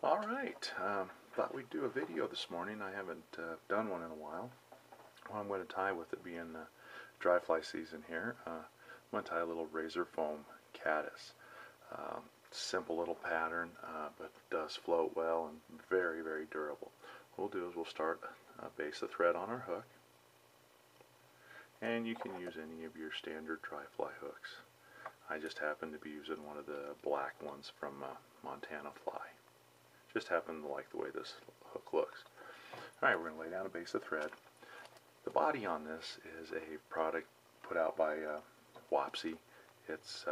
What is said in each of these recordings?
Alright, thought we'd do a video this morning. I haven't done one in a while. What I'm going to tie, with it being dry fly season here, I'm going to tie a little razor foam caddis. Simple little pattern, but does float well and very, very durable. What we'll do is we'll start a base of thread on our hook, and you can use any of your standard dry fly hooks. I just happen to be using one of the black ones from Montana Fly. Just happen to like the way this hook looks. Alright, we're going to lay down a base of thread. The body on this is a product put out by Wapsi. It's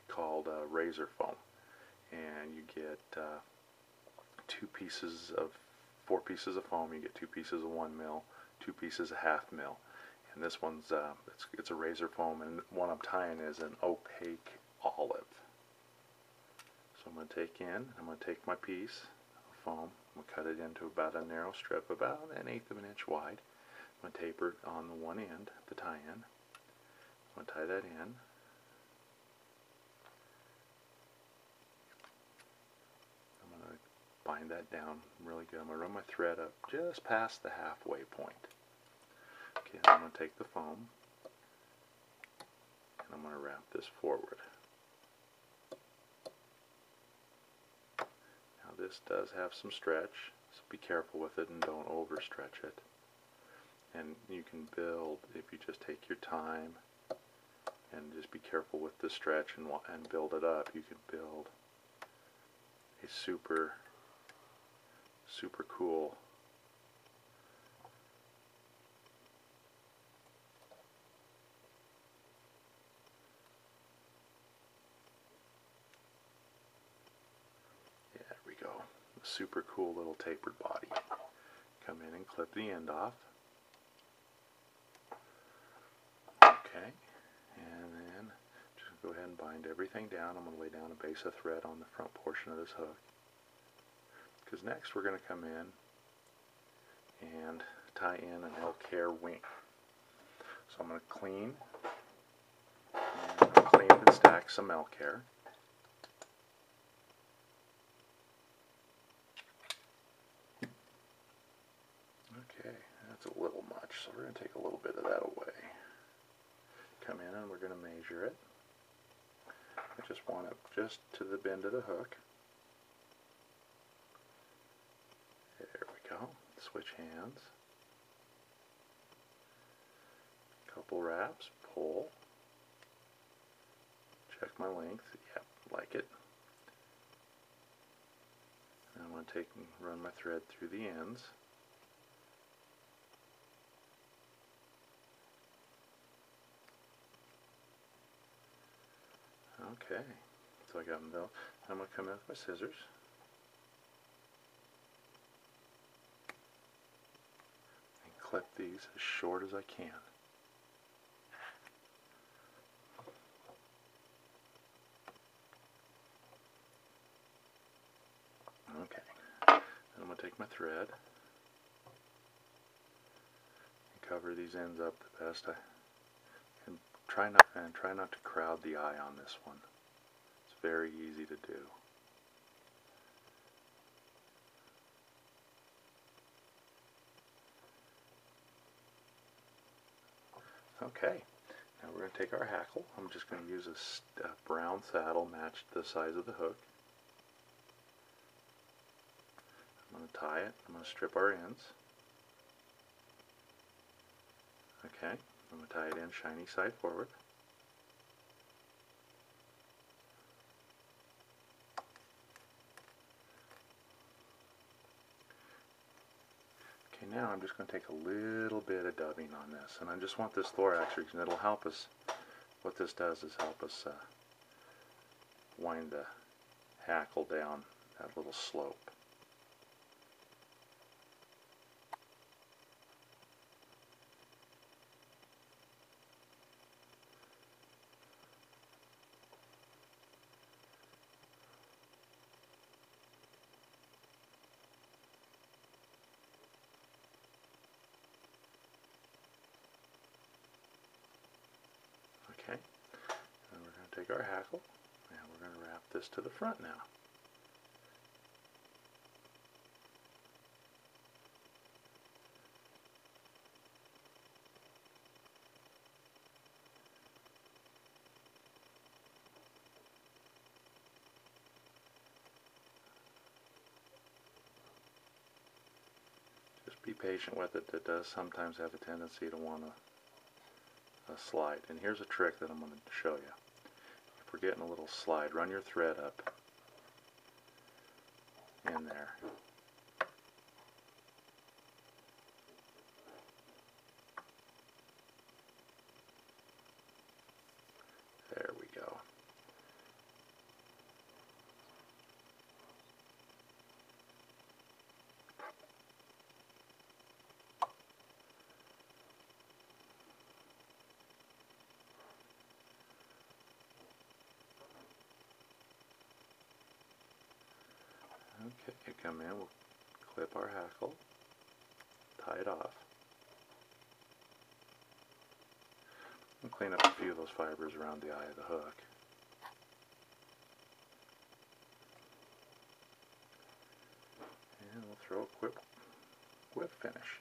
called razor foam, and you get 4 pieces of foam. You get 2 pieces of 1 mil, 2 pieces of half mil, and this one's it's a razor foam, and what I'm tying is an opaque olive. So I'm going to take my piece of foam, I'm going to cut it into about a narrow strip, about 1/8 of an inch wide. I'm going to taper it on the one end, the tie-in. I'm going to tie that in. I'm going to bind that down really good. I'm going to run my thread up just past the halfway point. Okay, I'm going to take the foam and I'm going to wrap this forward. This does have some stretch, so be careful with it and don't overstretch it. And you can build, if you just take your time and just be careful with the stretch and build it up, you can build a super cool little tapered body. Come in and clip the end off. Okay, and then just go ahead and bind everything down. I'm going to lay down a base of thread on the front portion of this hook, because next we're going to come in and tie in an elk hair wing. So I'm going to clean and stack some elk hair. Okay, that's a little much, so we're going to take a little bit of that away. Come in and we're going to measure it. I just want it just to the bend of the hook. There we go. Switch hands. Couple wraps, pull. Check my length. Yep, like it. And I'm going to take and run my thread through the ends. Okay, so I got them built. I'm going to come in with my scissors and clip these as short as I can. Okay, and I'm going to take my thread and cover these ends up the best I can. Try not to crowd the eye on this one. It's very easy to do. Okay, now we're going to take our hackle. I'm just going to use a brown saddle matched to the size of the hook. I'm going to tie it. I'm going to strip our ends. Okay. I'm going to tie it in shiny side forward. Okay, now I'm just going to take a little bit of dubbing on this, and I just want this thorax region. It'll help us. What this does is help us wind the hackle down that little slope. Okay, and we're going to take our hackle and we're going to wrap this to the front now. Be patient with it. It does sometimes have a tendency to want to slide. And here's a trick that I'm going to show you. If we're getting a little slide, run your thread up in there. There we go. Okay, come in, we'll clip our hackle, tie it off, and clean up a few of those fibers around the eye of the hook. And we'll throw a quick whip finish.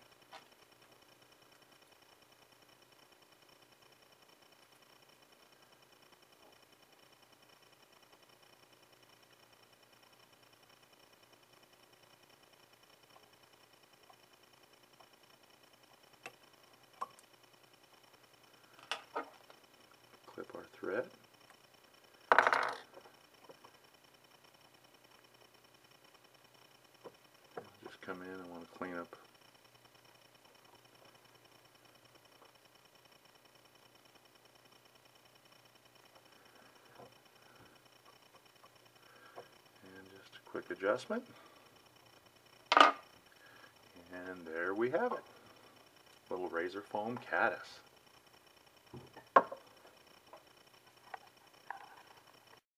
Clip our thread. Just come in and want to clean up and just a quick adjustment, and there we have it. Little razor foam caddis.